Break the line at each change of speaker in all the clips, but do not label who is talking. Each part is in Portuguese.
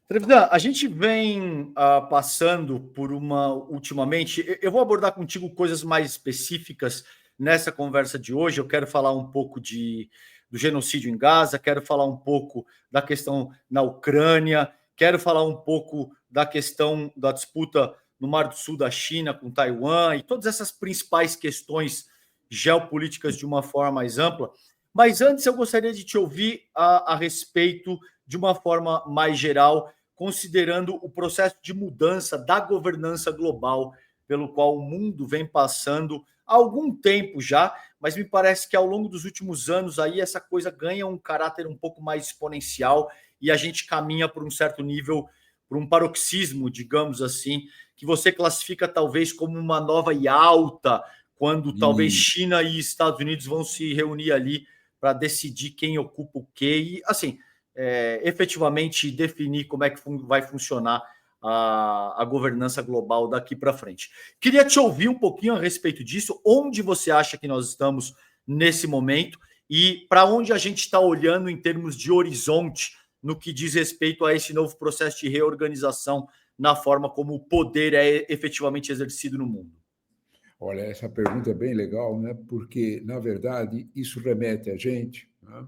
Trevisan, a gente vem passando por ultimamente, eu vou abordar contigo coisas mais específicas nessa conversa de hoje. Eu quero falar um pouco do genocídio em Gaza, quero falar um pouco da questão na Ucrânia, quero falar um pouco da questão da disputa no Mar do Sul da China com Taiwan e todas essas principais questões geopolíticas de uma forma mais ampla. Mas antes eu gostaria de te ouvir a respeito de uma forma mais geral, considerando o processo de mudança da governança global pelo qual o mundo vem passando há algum tempo já, mas me parece que ao longo dos últimos anos aí essa coisa ganha um caráter um pouco mais exponencial e a gente caminha por um certo nível, por um paroxismo, digamos assim, que você classifica talvez como uma nova Yalta, quando talvez China e Estados Unidos vão se reunir ali para decidir quem ocupa o quê e, assim, efetivamente definir como é que vai funcionar a governança global daqui para frente. Queria te ouvir um pouquinho a respeito disso, onde você acha que nós estamos nesse momento e para onde a gente está olhando em termos de horizonte no que diz respeito a esse novo processo de reorganização na forma como o poder é efetivamente exercido no mundo.
Olha, essa pergunta é bem legal, né? Porque, na verdade, isso remete a gente, né,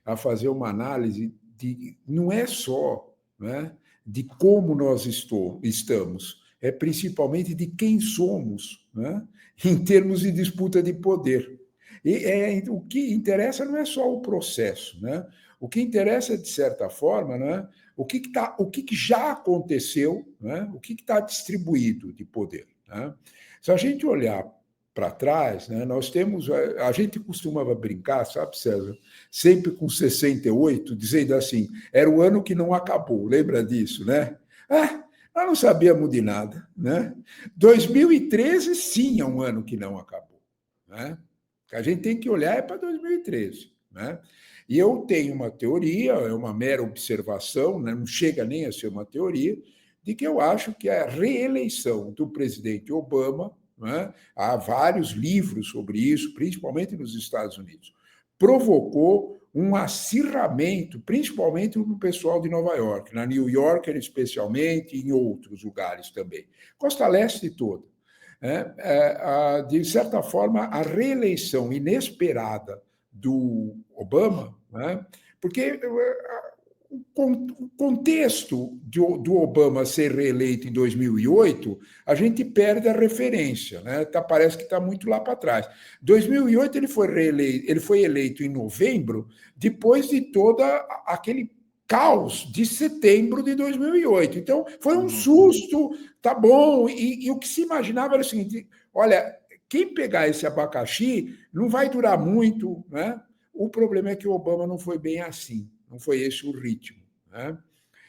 a fazer uma análise de, não é só, né, de como nós estamos, é principalmente de quem somos, né, em termos de disputa de poder. O que interessa não é só o processo, né? O que interessa, de certa forma, né, o que já aconteceu, né, o que está distribuído de poder. Né? Se a gente olhar para trás, né, nós temos. A gente costumava brincar, sabe, César? Sempre com 68, dizendo assim: era o ano que não acabou, lembra disso, né? Nós não sabíamos de nada, né? 2013, sim, é um ano que não acabou, né? A gente tem que olhar para 2013, né? E eu tenho uma teoria, é uma mera observação, né? Não chega nem a ser uma teoria, de que eu acho que a reeleição do presidente Obama, né, há vários livros sobre isso, principalmente nos Estados Unidos, provocou um acirramento, principalmente no pessoal de Nova York, na New Yorker especialmente, e em outros lugares também. Costa Leste toda. De certa forma, a reeleição inesperada do Obama, né, porque o contexto do Obama ser reeleito em 2008, a gente perde a referência, né? Parece que está muito lá para trás. 2008 ele foi eleito em novembro, depois de todo aquele caos de setembro de 2008. Então, foi um susto, tá bom, e o que se imaginava era o seguinte: olha, quem pegar esse abacaxi não vai durar muito, né? O problema é que o Obama não foi bem assim. Não foi esse o ritmo. Né?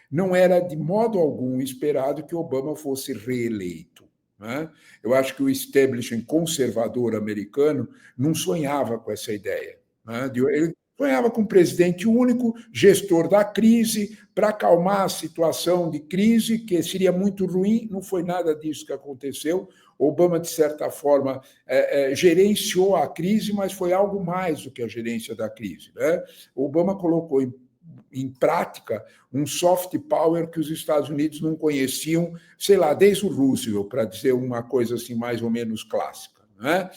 Não era de modo algum esperado que Obama fosse reeleito. Né? Eu acho que o establishment conservador americano não sonhava com essa ideia. Né? Ele sonhava com um presidente único, gestor da crise, para acalmar a situação de crise, que seria muito ruim. Não foi nada disso que aconteceu. Obama, de certa forma, gerenciou a crise, mas foi algo mais do que a gerência da crise. Né? Obama colocou em prática um soft power que os Estados Unidos não conheciam, sei lá, desde o Roosevelt, para dizer uma coisa assim mais ou menos clássica. Né?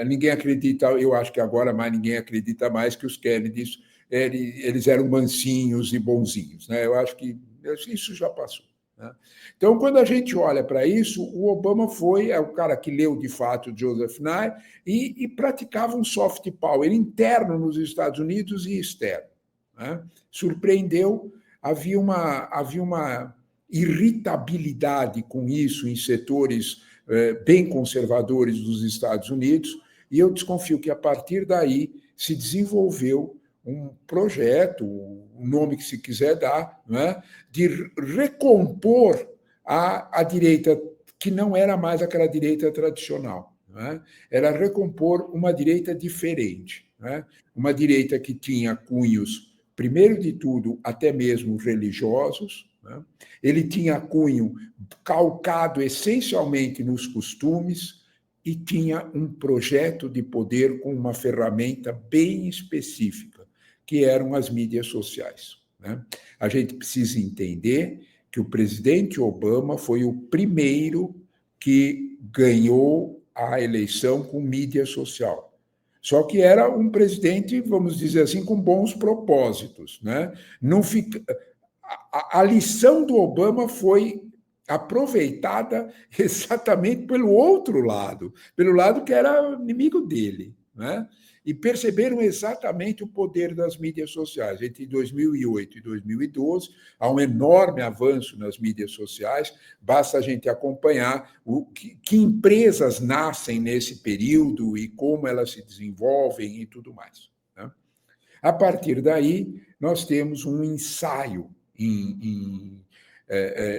Ninguém acredita, eu acho que agora mais ninguém acredita mais que os Kennedys eles eram mansinhos e bonzinhos. Né? Eu acho que isso já passou. Né? Então, quando a gente olha para isso, o Obama é o cara que leu, de fato, Joseph Nye e praticava um soft power interno nos Estados Unidos e externo. Né? Surpreendeu, havia uma irritabilidade com isso em setores bem conservadores dos Estados Unidos, e eu desconfio que, a partir daí, se desenvolveu um projeto, o nome que se quiser dar, né, de recompor a direita, que não era mais aquela direita tradicional. Né? Era recompor uma direita diferente. Né? Uma direita que tinha cunhos, primeiro de tudo, até mesmo religiosos. Né? Ele tinha cunho calcado essencialmente nos costumes e tinha um projeto de poder com uma ferramenta bem específica, que eram as mídias sociais. né? A gente precisa entender que o presidente Obama foi o primeiro que ganhou a eleição com mídia social. Só que era um presidente, vamos dizer assim, com bons propósitos, né? Não fica... a lição do Obama foi aproveitada exatamente pelo outro lado, pelo lado que era inimigo dele, né? E perceberam exatamente o poder das mídias sociais. Entre 2008 e 2012, há um enorme avanço nas mídias sociais, basta a gente acompanhar que empresas nascem nesse período e como elas se desenvolvem e tudo mais, né? A partir daí, nós temos um ensaio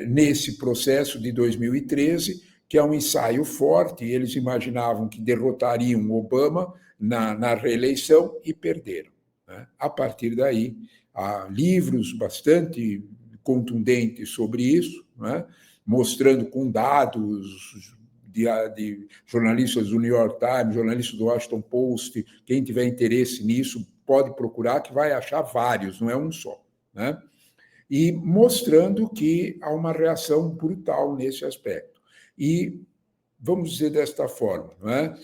nesse processo de 2013, que é um ensaio forte. Eles imaginavam que derrotariam Obama na reeleição e perderam, né? A partir daí, há livros bastante contundentes sobre isso, né? Mostrando com dados de jornalistas do New York Times, jornalistas do Washington Post. Quem tiver interesse nisso pode procurar, que vai achar vários, não é um só, né? E mostrando que há uma reação brutal nesse aspecto. E, vamos dizer desta forma, não é?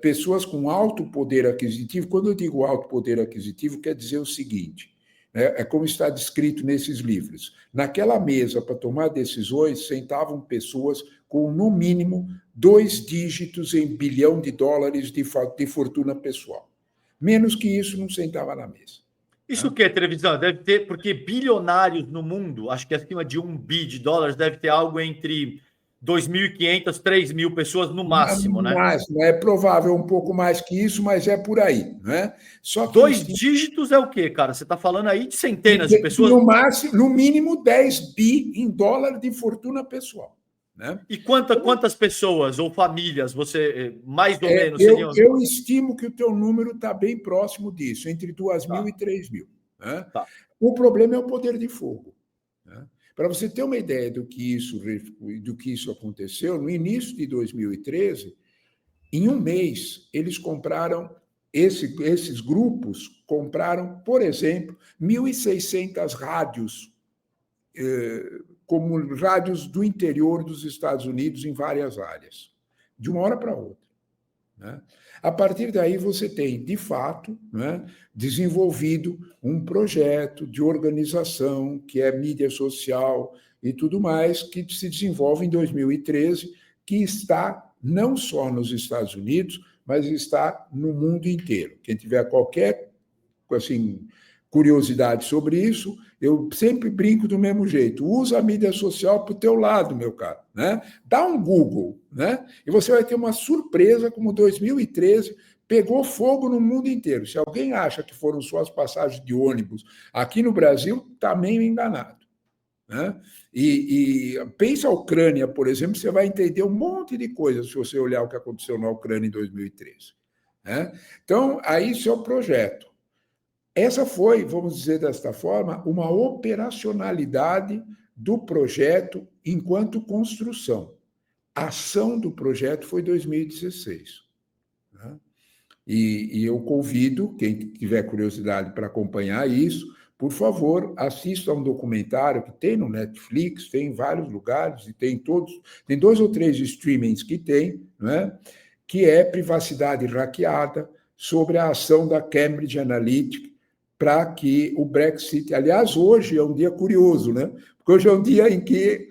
Pessoas com alto poder aquisitivo, quando eu digo alto poder aquisitivo, quer dizer o seguinte, é como está descrito nesses livros. Naquela mesa, para tomar decisões, sentavam pessoas com, no mínimo, 2 dígitos em bilhão de dólares de fortuna pessoal. Menos que isso, não sentava na mesa.
Isso o que, televisão? Deve ter, porque bilionários no mundo, acho que acima de $1 bilhão, deve ter algo entre 2.500, 3.000 pessoas no máximo, né?
Mas é provável um pouco mais que isso, mas é por aí, né? Só que
2 dígitos é o quê, cara? Você está falando aí de centenas de pessoas?
No máximo, no mínimo 10 bi em dólar de fortuna pessoal, né?
E quantas pessoas ou famílias você, mais ou menos,
eu,
seriam?
eu estimo que o teu número está bem próximo disso, entre 2.000 e 3.000. Né?
Tá.
O problema é o poder de fogo. Né? Para você ter uma ideia do que isso aconteceu, no início de 2013, em um mês, eles compraram, esses grupos compraram, por exemplo, 1.600 rádios, como rádios do interior dos Estados Unidos em várias áreas, de uma hora para outra. Né? A partir daí, você tem, de fato, né, desenvolvido um projeto de organização, que é mídia social e tudo mais, que se desenvolve em 2013, que está não só nos Estados Unidos, mas está no mundo inteiro. Quem tiver qualquer curiosidade sobre isso, eu sempre brinco do mesmo jeito. Usa a mídia social para o teu lado, meu caro. Né? Dá um Google, né? E você vai ter uma surpresa como 2013 pegou fogo no mundo inteiro. Se alguém acha que foram só as passagens de ônibus aqui no Brasil, está meio enganado. Né? E pensa a Ucrânia, por exemplo, você vai entender um monte de coisas se você olhar o que aconteceu na Ucrânia em 2013. Né? Então, aí isso é o projeto. Essa foi, vamos dizer desta forma, uma operacionalidade do projeto enquanto construção. A ação do projeto foi 2016. Né? E eu convido, quem tiver curiosidade para acompanhar isso, por favor, assista a um documentário que tem no Netflix, tem em vários lugares, e tem 2 ou 3 streamings que tem, né? Que é Privacidade Hackeada, sobre a ação da Cambridge Analytica para que o Brexit... Aliás, hoje é um dia curioso, né? Porque hoje é um dia em que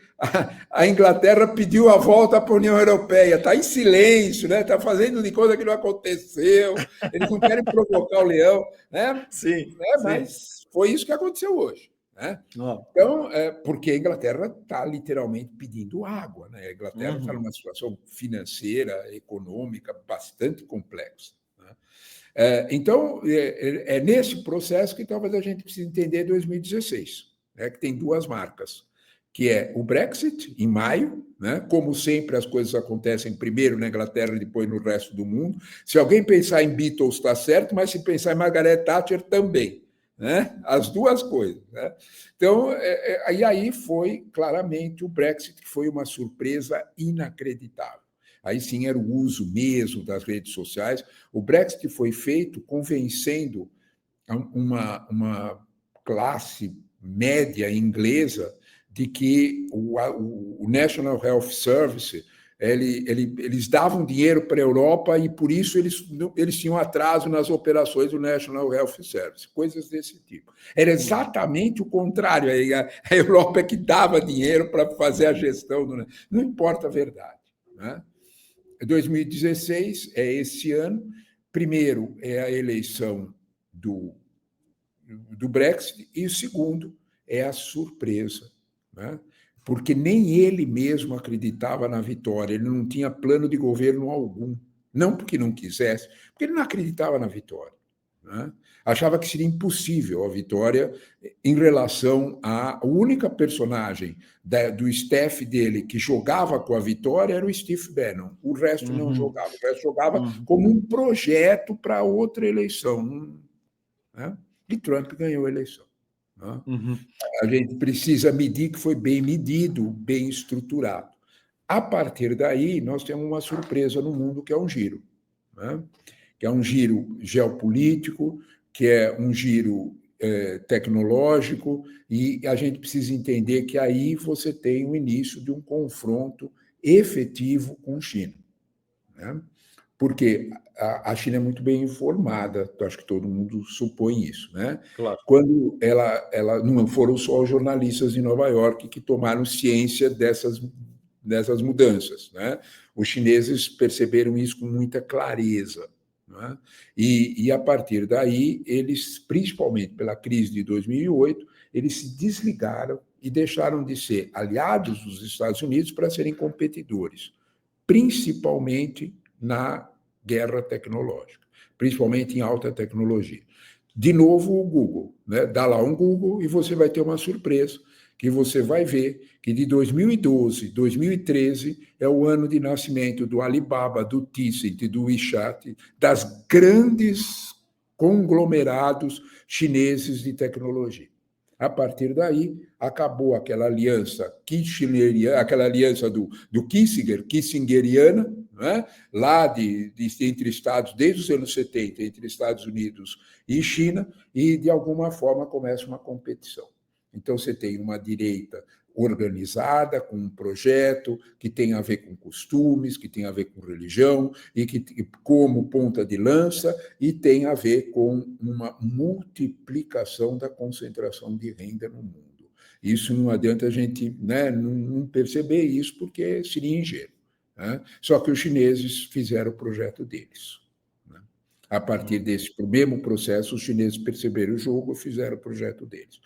a Inglaterra pediu a volta para a União Europeia, está em silêncio, né? Está fazendo de coisa que não aconteceu, eles não querem provocar o leão, né?
Sim, sim.
Mas foi isso que aconteceu hoje. Né? Então, porque a Inglaterra está literalmente pedindo água. Né? A Inglaterra está numa situação financeira, econômica bastante complexa. Né? Então, é nesse processo que talvez a gente precise entender 2016, né? Que tem 2 marcas, que é o Brexit, em maio, né? Como sempre, as coisas acontecem primeiro na Inglaterra e depois no resto do mundo. Se alguém pensar em Beatles, está certo, mas se pensar em Margaret Thatcher, também. Né? As 2 coisas. Né? Então, e aí foi, claramente, o Brexit, que foi uma surpresa inacreditável. Aí sim era o uso mesmo das redes sociais. O Brexit foi feito convencendo uma classe média inglesa de que o National Health Service eles davam dinheiro para a Europa e, por isso, eles tinham atraso nas operações do National Health Service, coisas desse tipo. Era exatamente o contrário. A Europa é que dava dinheiro para fazer a gestão. Não importa a verdade. Né? 2016 é esse ano. Primeiro é a eleição do Brexit e o segundo é a surpresa. Né? Porque nem ele mesmo acreditava na vitória, ele não tinha plano de governo algum. Não porque não quisesse, porque ele não acreditava na vitória. Né? Achava que seria impossível a vitória em relação à única personagem do staff dele que jogava com a vitória era o Steve Bannon. O resto não jogava. O resto jogava como um projeto para outra eleição. Né? E Trump ganhou a eleição. Né? A gente precisa medir que foi bem medido, bem estruturado. A partir daí, nós temos uma surpresa no mundo, que é um giro. Né? Que é um giro geopolítico, que é um giro tecnológico, e a gente precisa entender que aí você tem o início de um confronto efetivo com a China. Né? Porque a China é muito bem informada, acho que todo mundo supõe isso. Né?
Claro.
Quando ela não foram só os jornalistas de Nova York que tomaram ciência dessas mudanças. Né? Os chineses perceberam isso com muita clareza. Né? E, a partir daí, eles, principalmente pela crise de 2008, eles se desligaram e deixaram de ser aliados dos Estados Unidos para serem competidores, principalmente na guerra tecnológica, principalmente em alta tecnologia. De novo, o Google. Né? Dá lá um Google e você vai ter uma surpresa, que você vai ver que de 2012, 2013 é o ano de nascimento do Alibaba, do Tencent, do WeChat, das grandes conglomerados chineses de tecnologia. A partir daí, acabou aquela aliança kirchneriana, aquela aliança do Kissingeriana, né? Lá entre Estados, desde os anos 70, entre Estados Unidos e China, e, de alguma forma, começa uma competição. Então, você tem uma direita organizada, com um projeto que tem a ver com costumes, que tem a ver com religião, e que como ponta de lança, e tem a ver com uma multiplicação da concentração de renda no mundo. Isso não adianta a gente, né, não perceber isso, porque seria ingênuo. Né? Só que os chineses fizeram o projeto deles. Né? A partir desse mesmo processo, os chineses perceberam o jogo e fizeram o projeto deles.